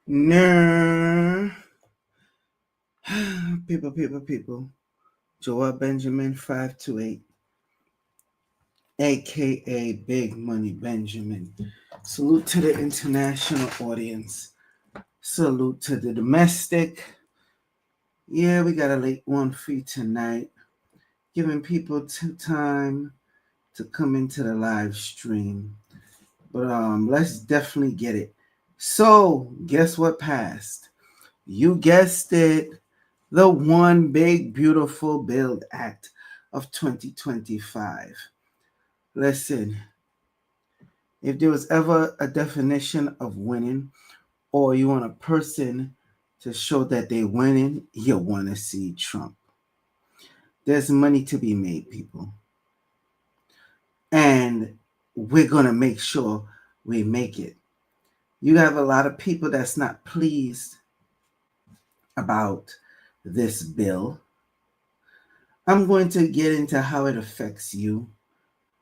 Nah. People. Joel Benjamin 528, aka Big Money Benjamin. Salute to the international audience. Salute to the domestic. Yeah, we got a late one for you tonight, giving people time to come into the live stream. But let's definitely get it. So, guess what passed? You guessed it. The One Big Beautiful Build Act of 2025. Listen, if there was ever a definition of winning, or you want a person to show that they're winning, you want to see Trump. There's money to be made, people. And we're going to make sure we make it. You have a lot of people that's not pleased about this bill. I'm going to get into how it affects you,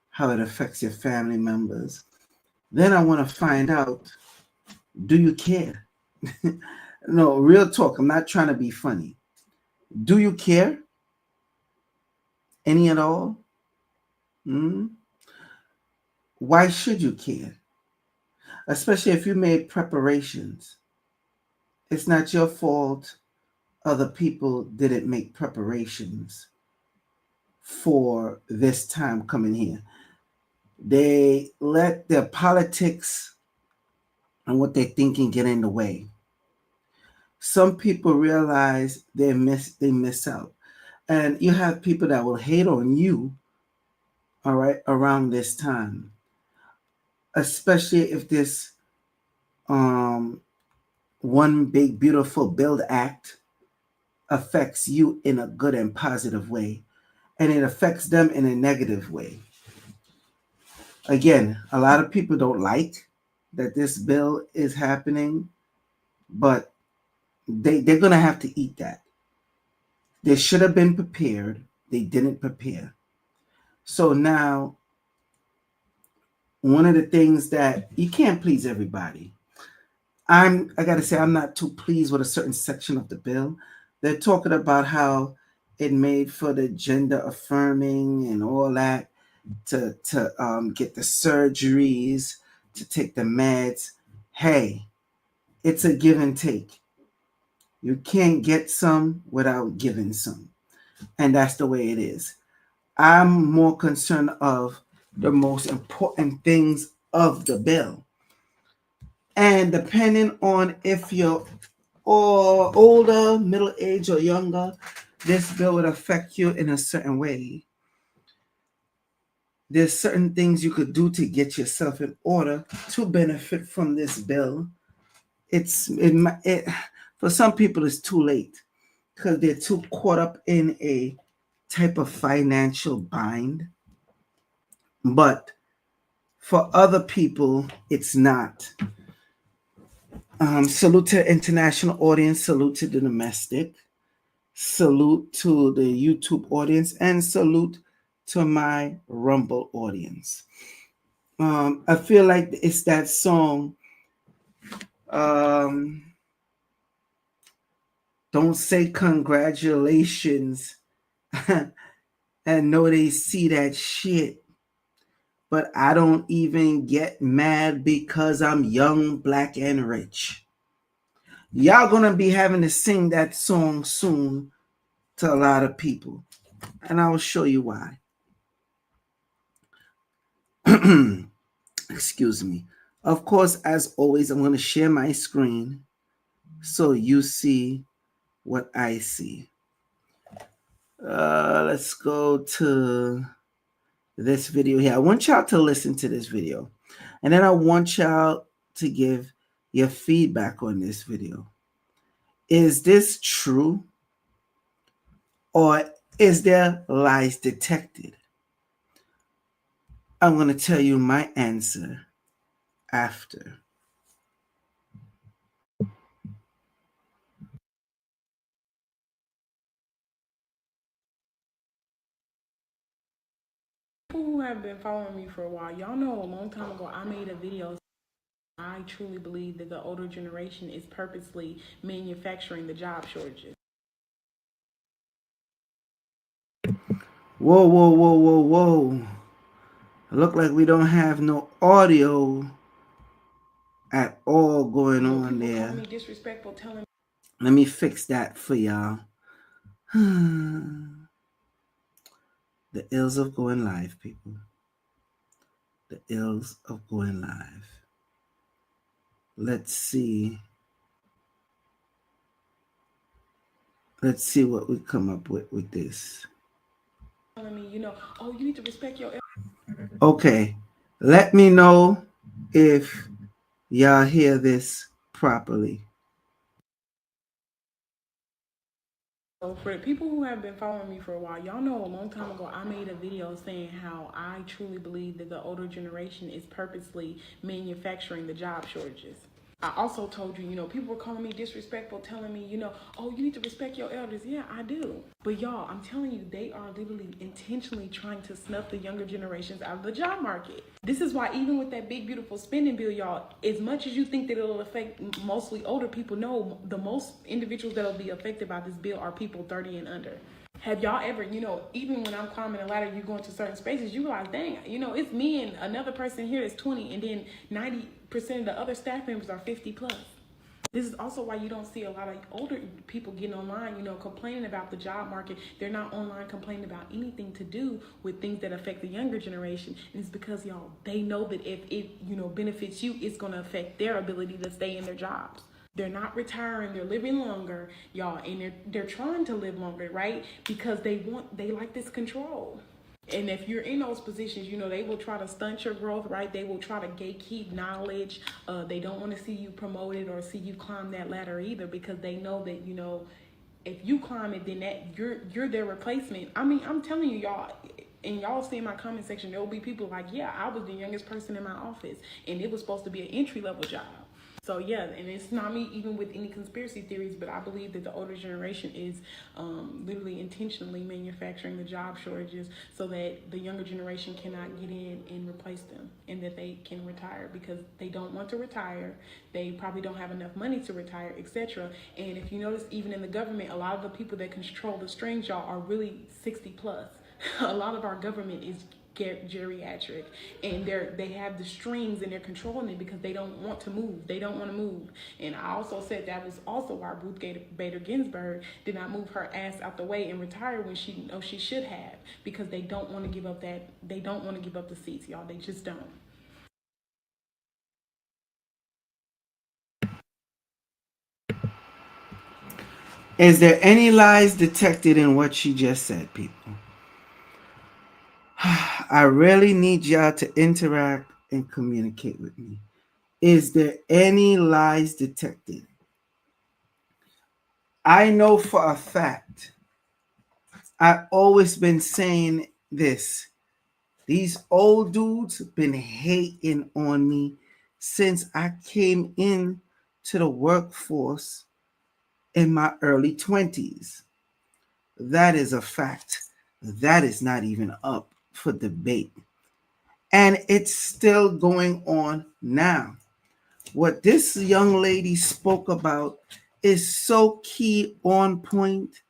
how it affects your family members. Then I want to find out, do you care? No, real talk. I'm not trying to be funny. Do you care? Any at all? Hmm? Why should you care? Especially if you made preparations. It's not your fault other people didn't make preparations for this time coming here. They let their politics and what they're thinking get in the way. Some people realize they miss out. And you have people that will hate on you, all right, around this time. Especially if this um one big beautiful build act affects you in a good and positive way, and it affects them in a negative way. Again, a lot of people don't like that this bill is happening, but they're going to have to eat that. They should have been prepared. They didn't prepare. So now, one of the things that you can't please everybody. I got to say, I'm not too pleased with a certain section of the bill. They're talking about how it made for the gender affirming and all that to get the surgeries, to take the meds. Hey, it's a give and take. You can't get some without giving some, and that's the way it is. I'm more concerned of the most important things of the bill, and depending on if you're or older, middle age, or younger, this bill would affect you in a certain way. There's certain things you could do to get yourself in order to benefit from this bill. It for some people it's too late because they're too caught up in a type of financial bind. But for other people, it's not. Salute to the international audience, salute to the domestic, salute to the YouTube audience, and salute to my Rumble audience. I feel like it's that song. Um, don't say congratulations and know they see that shit. But I don't even get mad because I'm young, black, and rich. Y'all gonna be having to sing that song soon to a lot of people. And I will show you why. Excuse me. Of course, as always, I'm going to share my screen so you see what I see. Let's go to this video here. I want y'all to listen to this video. And then I want y'all to give your feedback on this video. Is this true? Or is there lies detected? I'm going to tell you my answer after. People who have been following me for a while, y'all know a long time ago I made a video I truly believe that the older generation is purposely manufacturing the job shortages. Whoa, whoa, whoa, whoa, whoa. Look like we don't have no audio at all going on People calling there. me disrespectful, telling Let me fix that for y'all. The ills of going live, people. The ills of going live. Let's see. Let's see what we come up with this. me, oh, you need to respect your Okay. Let me know if y'all hear this properly. So for the people who have been following me for a while, y'all know a long time ago I made a video saying how I truly believe that the older generation is purposely manufacturing the job shortages. I also told you, people were calling me disrespectful, telling me, oh, you need to respect your elders. Yeah, I do. But y'all, I'm telling you, they are literally intentionally trying to snuff the younger generations out of the job market. This is why even with that big, beautiful spending bill, y'all, as much as you think that it'll affect mostly older people, no, the most individuals that'll be affected by this bill are people 30 and under. Have y'all ever, even when I'm climbing a ladder, you go into certain spaces, you realize, dang, it's me and another person here that's 20, and then 90% of the other staff members are 50 plus. This is also why you don't see a lot of older people getting online, complaining about the job market. They're not online complaining about anything to do with things that affect the younger generation. And it's because, y'all, they know that if it, benefits you, it's going to affect their ability to stay in their jobs. They're not retiring, they're living longer, y'all, and they're trying to live longer, right? Because they like this control. And if you're in those positions, they will try to stunt your growth, right? They will try to gatekeep knowledge. They don't want to see you promoted or see you climb that ladder either, because they know that, if you climb it, then that you're their replacement. I mean, I'm telling you, y'all, and y'all see in my comment section, there will be people like, yeah, I was the youngest person in my office, and it was supposed to be an entry level job. So yeah, and it's not me even with any conspiracy theories, but I believe that the older generation is literally intentionally manufacturing the job shortages so that the younger generation cannot get in and replace them, and that they can retire because they don't want to retire. They probably don't have enough money to retire, etc. And if you notice, even in the government, a lot of the people that control the strings, y'all, are really 60 plus. A lot of our government is geriatric, and they have the strings and they're controlling it because they don't want to move. They don't want to move. And I also said that was also why Ruth Bader Ginsburg did not move her ass out the way and retire when she knows she should have, because they don't want to give up that. They don't want to give up the seats, y'all. They just don't. Is there any lies detected in what she just said, people? I really need y'all to interact and communicate with me. Is there any lies detected? I know for a fact, I've always been saying this. These old dudes been hating on me since I came in to the workforce in my early 20s. That is a fact. That is not even up for debate. And it's still going on now. What this young lady spoke about is so key on point,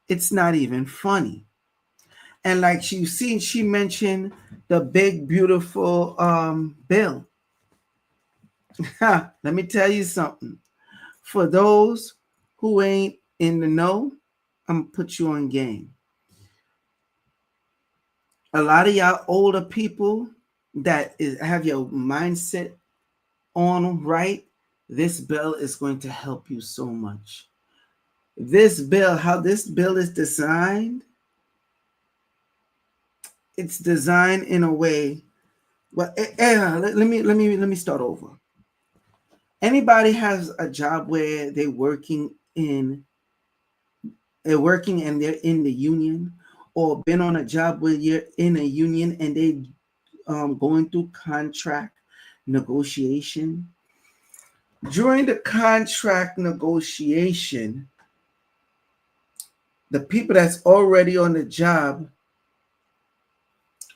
it's not even funny. And like she seen, she mentioned the big, beautiful bill. Let me tell you something. For those who ain't in the know, I'm gonna put you on game. A lot of y'all older people that have your mindset on right, this bill is going to help you so much. This bill, how this bill is designed, it's designed in a way. Well, let me start over. Anybody has a job where they're working and they're in the union, or been on a job where you're in a union and they going through contract negotiation. During the contract negotiation, the people that's already on the job,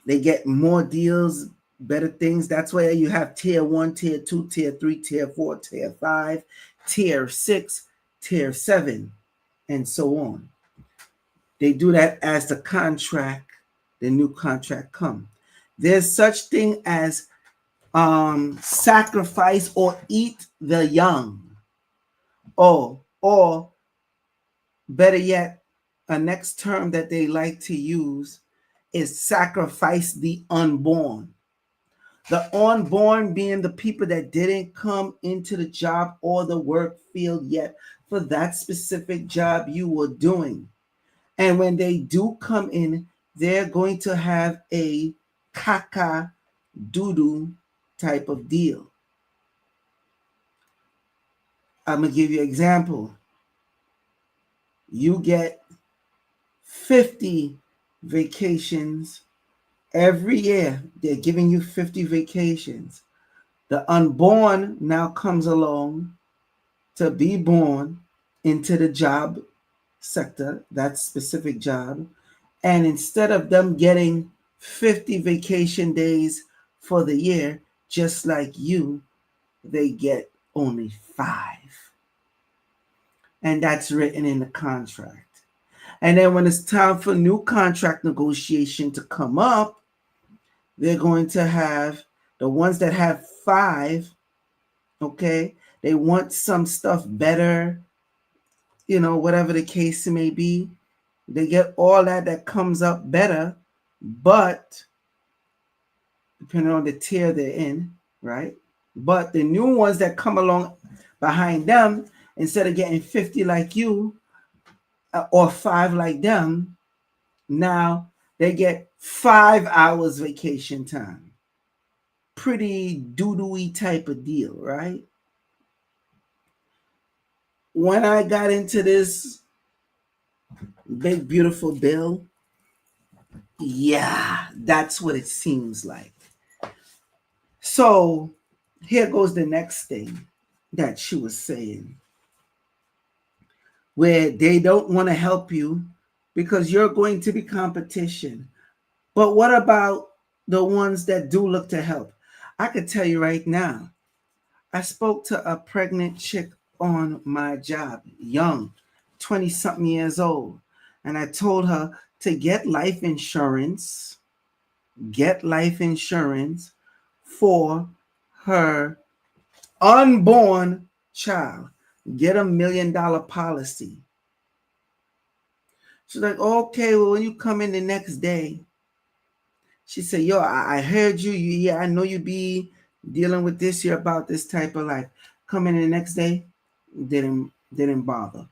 they get more deals better things. That's why you have tier 1, tier 2, tier 3, tier 4, tier 5, tier 6, tier 7, and so on. They do that as the new contract come. There's such thing as sacrifice or eat the young. Or better yet, a next term that they like to use is sacrifice the unborn. The unborn being the people that didn't come into the job or the work field yet for that specific job you were doing. And when they do come in, they're going to have a caca doodoo type of deal. I'm going to give you an example. You get 50 vacations every year. They're giving you 50 vacations. The unborn now comes along to be born into the job sector, that specific job. And instead of them getting 50 vacation days for the year, just like you, they get only 5. And that's written in the contract. And then when it's time for new contract negotiation to come up, they're going to have the ones that have 5, okay? They want some stuff better, whatever the case may be. They get all that comes up better, but depending on the tier they're in, right? But the new ones that come along behind them, instead of getting 50 like you or 5 like them, now they get 5 hours vacation time. Pretty doo-doo-y type of deal, right? When I got into this big beautiful bill, yeah, that's what it seems like. So here goes the next thing that she was saying, where they don't want to help you because you're going to be competition. But what about the ones that do look to help? I could tell you right now, I spoke to a pregnant chick on my job, young, 20 something years old. And I told her to get life insurance for her unborn child. Get $1 million policy. She's like, okay, well, when you come in the next day, she said, yo, I heard you. Yeah, I know you be dealing with this here about this type of life. Come in the next day, didn't bother.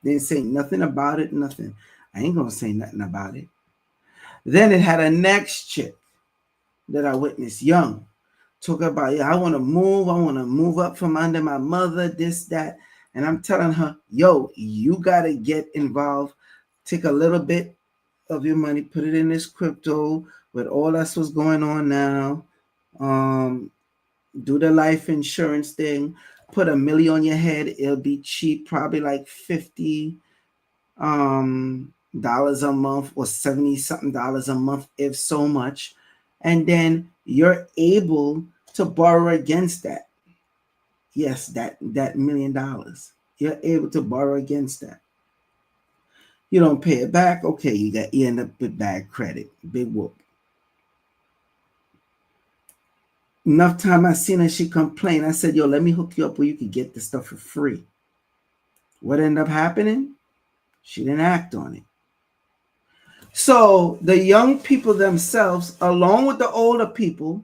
Didn't say nothing about it, nothing. I ain't gonna say nothing about it. Then it had a next chick that I witnessed, young, talk about, yeah, I want to move up from under my mother, this, that. And I'm telling her, yo, you gotta get involved. Take a little bit of your money, put it in this crypto with all that's what's going on now. Do the life insurance thing, put $1 million on your head. It'll be cheap, probably like $50 dollars a month or 70 something dollars a month, if so much. And then you're able to borrow against that. Yes, that $1 million. You're able to borrow against that. You don't pay it back, okay, you end up with bad credit. Big whoop. Enough time I seen her, she complained. I said, yo, let me hook you up where you could get the stuff for free. What ended up happening? She didn't act on it. So the young people themselves, along with the older people,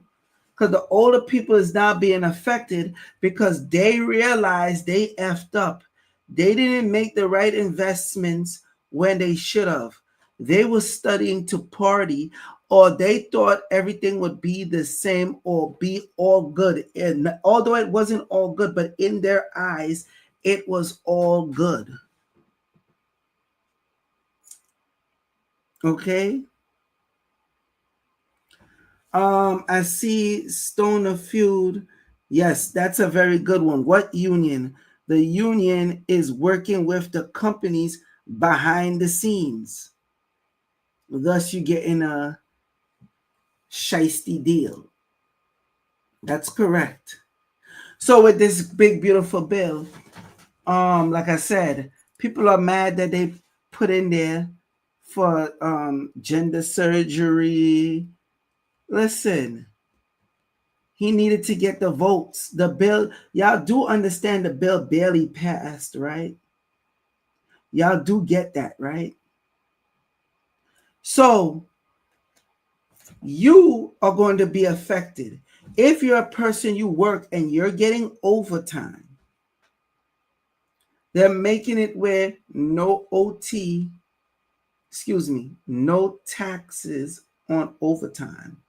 because the older people is now being affected because they realized they effed up. They didn't make the right investments when they should have. They were studying to party, or they thought everything would be the same or be all good. And although it wasn't all good, but in their eyes, it was all good. Okay. I see Stoner Feud. Yes, that's a very good one. What union? The union is working with the companies behind the scenes. Thus, you get in Shiesty deal. That's correct. So with this big beautiful bill, like I said, people are mad that they put in there for gender surgery. Listen, he needed to get the votes. The bill, y'all do understand the bill barely passed, right? Y'all do get that, right? So you are going to be affected. If you're a person you work and you're getting overtime, they're making it where no OT, excuse me, no taxes on overtime.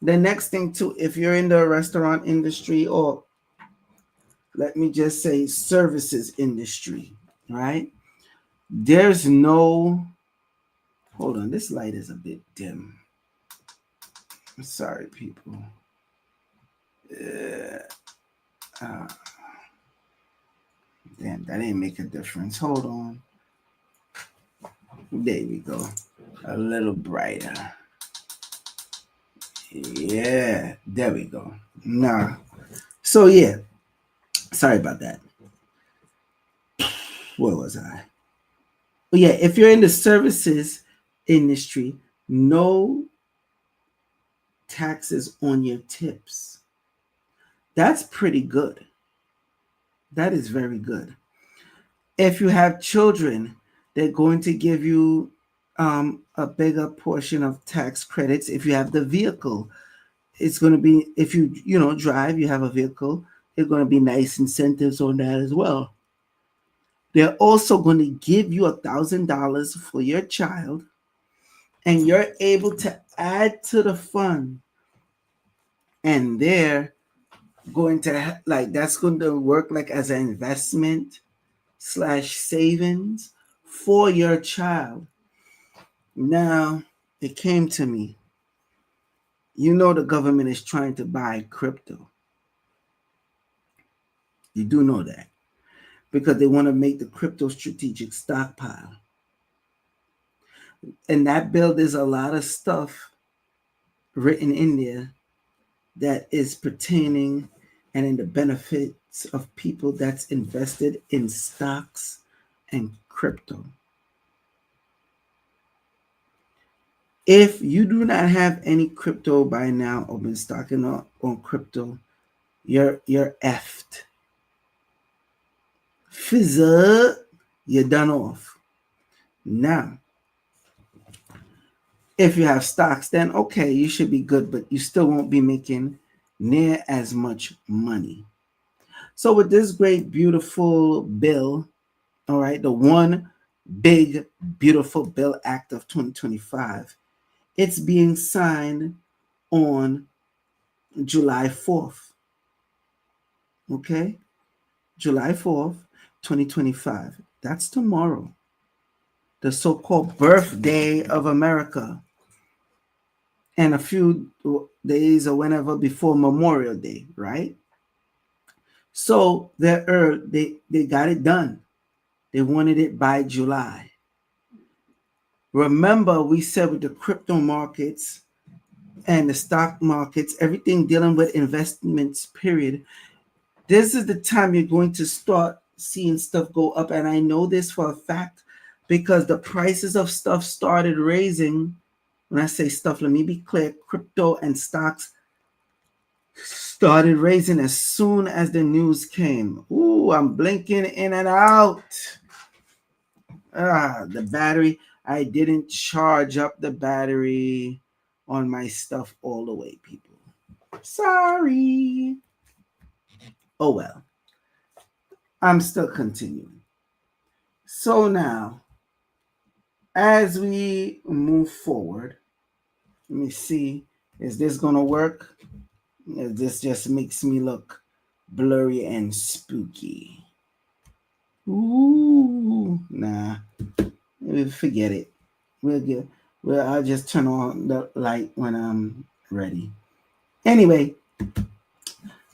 The next thing too, if you're in the restaurant industry, or let me just say services industry, right? There's no, hold on, this light is a bit dim. I'm sorry, people. Uh, damn, that didn't make a difference. Hold on. There we go. A little brighter. Yeah, there we go. Nah. So yeah, sorry about that. Where was I? But yeah, if you're in the services industry, no taxes on your tips. That's pretty good. That is very good. If you have children, they're going to give you a bigger portion of tax credits. If you have the vehicle, it's going to be, if you drive, you have a vehicle, there's going to be nice incentives on that as well. They're also going to give you $1,000 for your child, and you're able to add to the fund, and they're going to like that's going to work like as an investment slash savings for your child. Now it came to me, the government is trying to buy crypto. You do know that, because they want to make the crypto strategic stockpile. And that bill, there's a lot of stuff written in there that is pertaining and in the benefits of people that's invested in stocks and crypto. If you do not have any crypto by now or been stocking on crypto, you're effed. Fizz, you're done off. Now, if you have stocks, then okay, you should be good, but you still won't be making near as much money. So with this great, beautiful bill, all right, the one big, beautiful bill act of 2025, it's being signed on July 4th. Okay? July 4th, 2025. That's tomorrow. The so-called birthday of America. And a few days or whenever before Memorial Day, right? So they got it done. They wanted it by July. Remember, we said with the crypto markets and the stock markets, everything dealing with investments, period, this is the time you're going to start seeing stuff go up. And I know this for a fact because the prices of stuff started raising. When I say stuff, let me be clear, crypto and stocks started raising as soon as the news came. Ooh, I'm blinking in and out. The battery, I didn't charge up the battery on my stuff all the way, people. Sorry. Oh well. I'm still continuing. So now, as we move forward, let me see, is this gonna work? This just makes me look blurry and spooky. Ooh, nah, forget it. We'll get. Well, I'll just turn on the light when I'm ready. Anyway,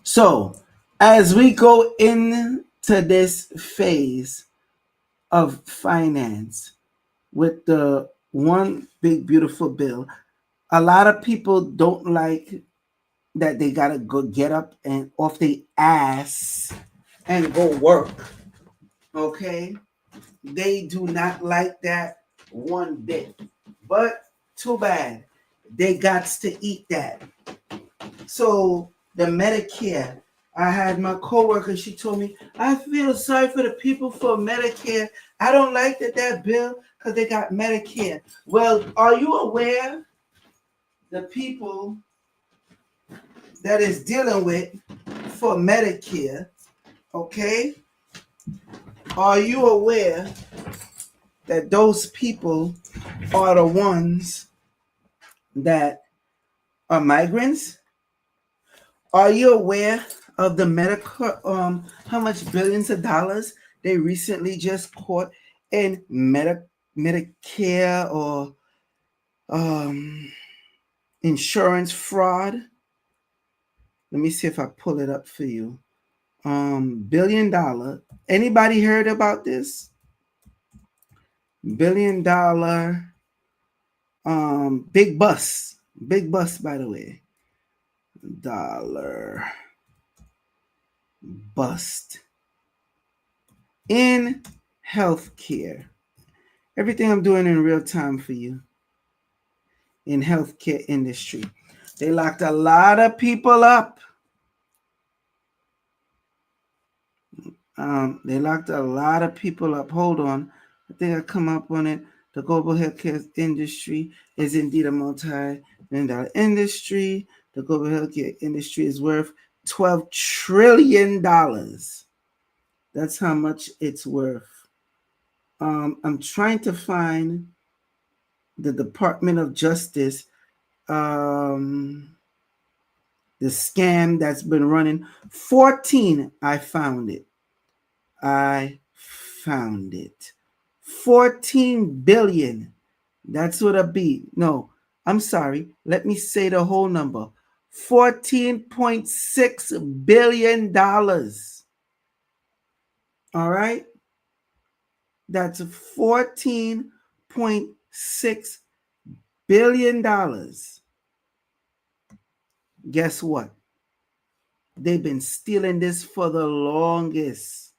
so as we go into this phase of finance with the one big beautiful bill, A lot of people don't like that they gotta go get up and off their ass and go work. Okay? They do not like that one bit. But too bad. They got to eat that. So the Medicare, I had my coworker, she told me, I feel sorry for the people for Medicare. I don't like that bill because they got Medicare. Well, are you aware the people that is dealing with for Medicare, okay? Are you aware that those people are the ones that are migrants? Are you aware of the medical how much billions of dollars they recently just caught in Medicare or um, insurance fraud? Let me see if I pull it up for you. $1 billion. Anybody heard about this? $1 billion big bus. Big bus, by the way. Dollar bust in healthcare. Everything I'm doing in real time for you in healthcare industry. They locked a lot of people up. They locked a lot of people up. Hold on. I think I come up on it. The global healthcare industry is indeed a multi-billion dollar industry. The global healthcare industry is worth $12 trillion. That's how much it's worth. I'm trying to find the Department of Justice, the scam that's been running. 14, I found it. I found it. 14 billion. That's what a B. No, I'm sorry. Let me say the whole number. $14.6 billion. All right? That's $14.6 billion. Guess what? They've been stealing this for the longest.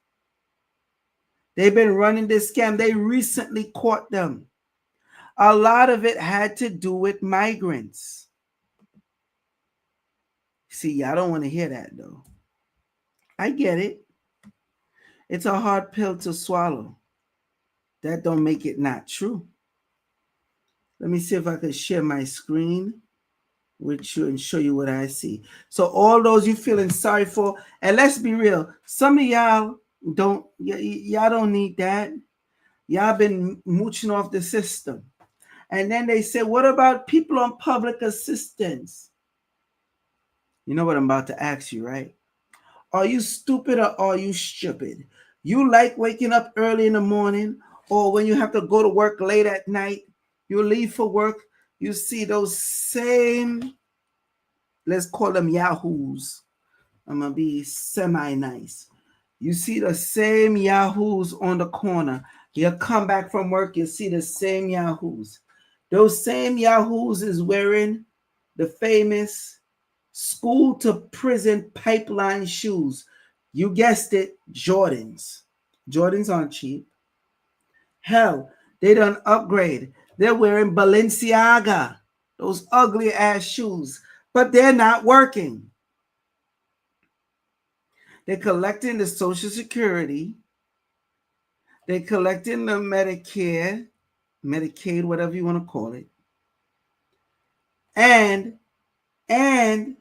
They've been running this scam. They recently caught them. A lot of it had to do with migrants. See, y'all don't want to hear that though. I get it. It's a hard pill to swallow. That don't make it not true. Let me see if I can share my screen with you and show you what I see. So all those you feeling sorry for, and let's be real, some of y'all y'all don't need that. Y'all been mooching off the system. And then they say, what about people on public assistance? You know what I'm about to ask you, right? Are you stupid or are you stupid? You like waking up early in the morning, or when you have to go to work late at night, you leave for work, you see those same, let's call them yahoos. I'm going to be semi nice. You see the same yahoos on the corner. You come back from work, you see the same yahoos. Those same yahoos is wearing the famous school to prison pipeline shoes. You guessed it, Jordans. Jordans aren't cheap. Hell, they done upgrade. They're wearing Balenciaga, those ugly ass shoes, but they're not working. They're collecting the Social Security. They're collecting the Medicare, Medicaid, whatever you want to call it. And they're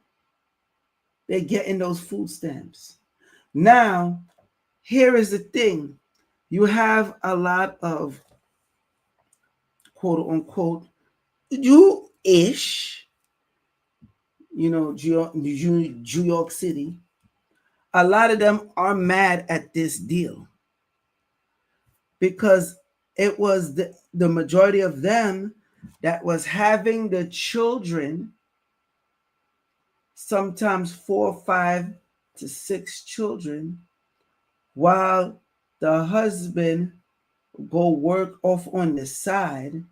getting those food stamps. Now, here is the thing. You have a lot of quote unquote Jewish, New York City. A lot of them are mad at this deal because it was the majority of them that was having the children, sometimes 4, 5 to 6 children, while the husband go work off on the side.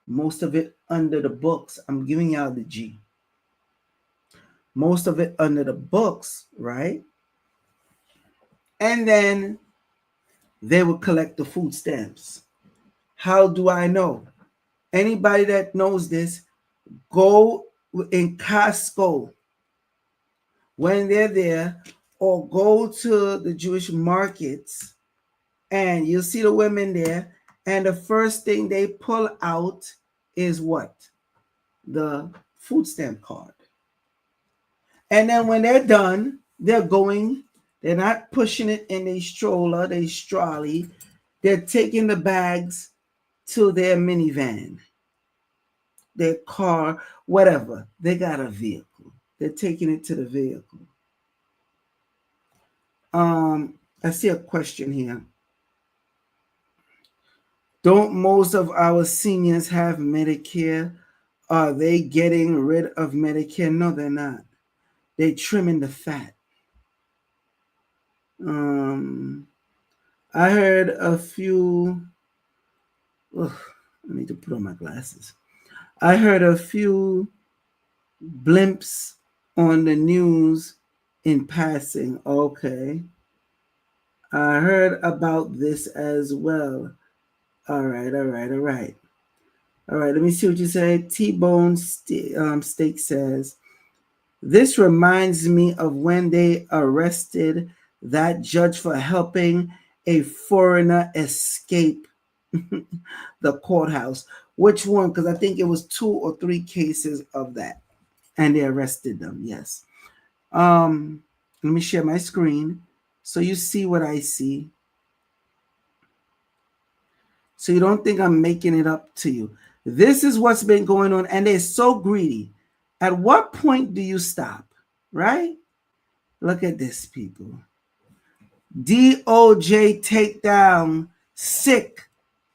most of it under the books. I'm giving y'all the G. Most of it under the books, right? And then they would collect the food stamps. How do I know? Anybody that knows this, go in Costco when they're there, or go to the Jewish markets, and you'll see the women there, and the first thing they pull out is what? The food stamp card. And then when they're done, they're not pushing it in a stroller, they trolley, they're taking the bags to their minivan, their car, whatever. They got a vehicle. They're taking it to the vehicle. I see a question here. Don't most of our seniors have Medicare? Are they getting rid of Medicare? No, they're not. They're trimming the fat. I heard a few. Ugh, I need to put on my glasses. I heard a few blimps on the news in passing. Okay. I heard about this as well. All right, all right, all right. All right, let me see what you say. T-Bone Steak says, this reminds me of when they arrested that judge for helping a foreigner escape the courthouse. Which one? Because I think it was 2 or 3 cases of that. And they arrested them, yes. Let me share my screen so you see what I see. So you don't think I'm making it up to you. This is what's been going on, and they're so greedy. At what point do you stop? Right? Look at this, people. DOJ takedown sick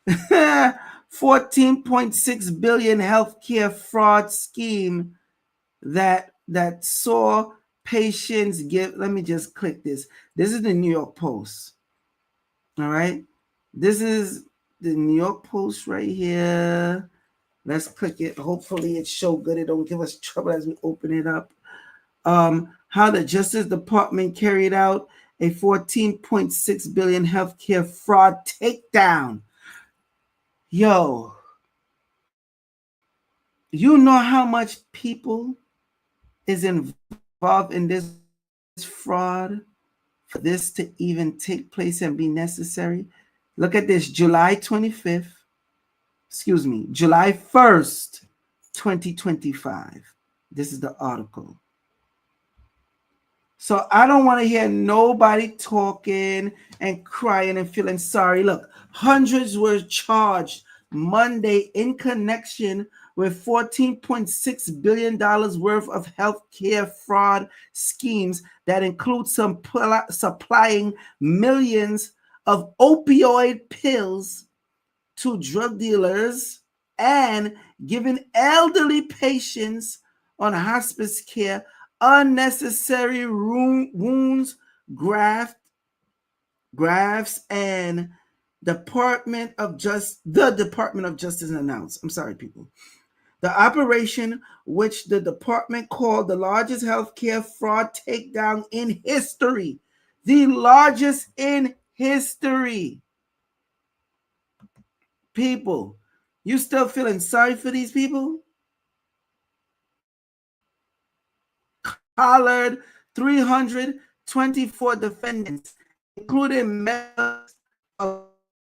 14.6 billion healthcare fraud scheme that saw patients give. Let me just click this. This is the New York Post. All right. This is the New York Post right here. Let's click it. Hopefully it show good. It don't give us trouble as we open it up. How the Justice Department carried out a 14.6 billion healthcare fraud takedown. Yo, you know how much people is involved in this fraud for this to even take place and be necessary? Look at this, July 25th, July 1st, 2025. This is the article. So I don't want to hear nobody talking and crying and feeling sorry. Look, hundreds were charged Monday in connection with $14.6 billion worth of healthcare fraud schemes that include supplying millions of opioid pills to drug dealers and giving elderly patients on hospice care unnecessary wounds, grafts, and the Department of Justice announced. I'm sorry, people. The operation, which the department called the largest healthcare fraud takedown in history, the largest in history. People, you still feeling sorry for these people? Collared 324 defendants, including members of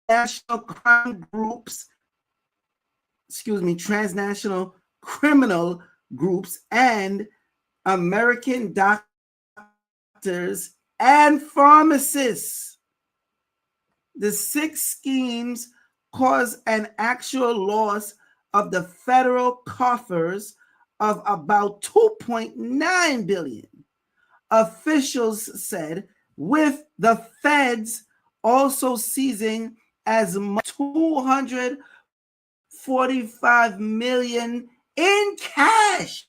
national crime groups, transnational criminal groups, and American doctors and pharmacists. The 6 schemes caused an actual loss of the federal coffers of about $2.9 billion. Officials said, with the feds also seizing as much $245 million in cash.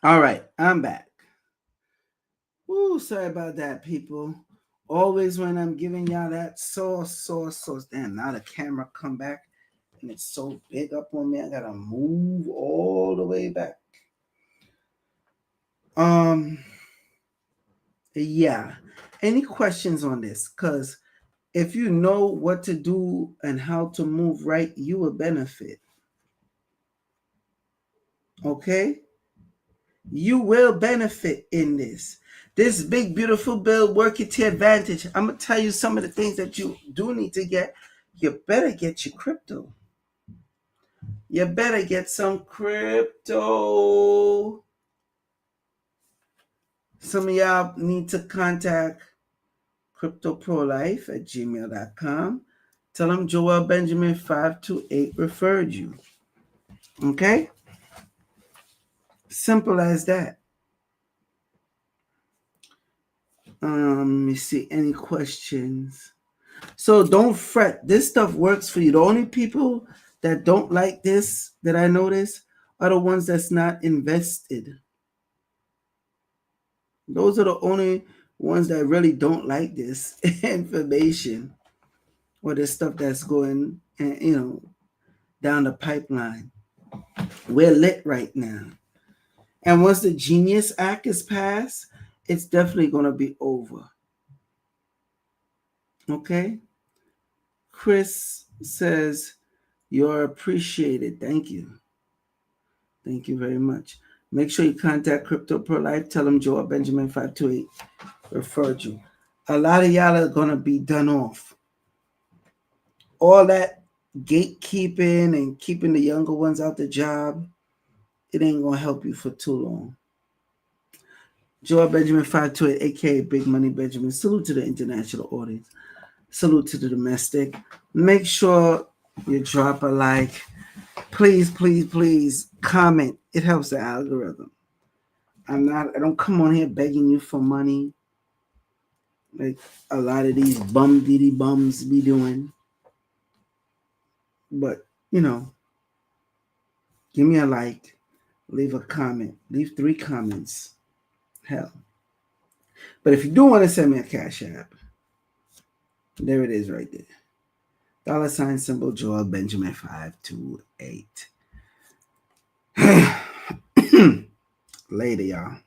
All right, I'm back. Woo, sorry about that, people. Always when I'm giving y'all that sauce. Damn, now the camera come back and it's so big up on me. I gotta move all the way back. Um, yeah. Any questions on this? Cause if you know what to do and how to move right, you will benefit. Okay? You will benefit in this. This big, beautiful bill, work it to your advantage. I'm going to tell you some of the things that you do need to get. You better get your crypto. You better get some crypto. Some of y'all need to contact cryptoprolife@gmail.com. Tell them Joel Benjamin 528 referred you. Okay? Simple as that. Let me see. Any questions? So don't fret. This stuff works for you. The only people that don't like this that I notice are the ones that's not invested. Those are the only ones that really don't like this information or the stuff that's going, down the pipeline. We're lit right now. And once the Genius Act is passed, it's definitely going to be over. Okay? Chris says, you're appreciated. Thank you. Thank you very much. Make sure you contact Crypto Pro Life. Tell them Joel Benjamin 528 referred you. A lot of y'all are going to be done off. All that gatekeeping and keeping the younger ones out the job, it ain't going to help you for too long. Joel Benjamin 528, aka Big Money Benjamin. Salute to the international audience. Salute to the domestic. Make sure you drop a like. Please comment. It helps the algorithm. I don't come on here begging you for money like a lot of these bum diddy bums be doing. But, give me a like, leave a comment, leave 3 comments. Hell. But if you do want to send me a cash app, there it is right there. $ Joel Benjamin 528. Later, y'all.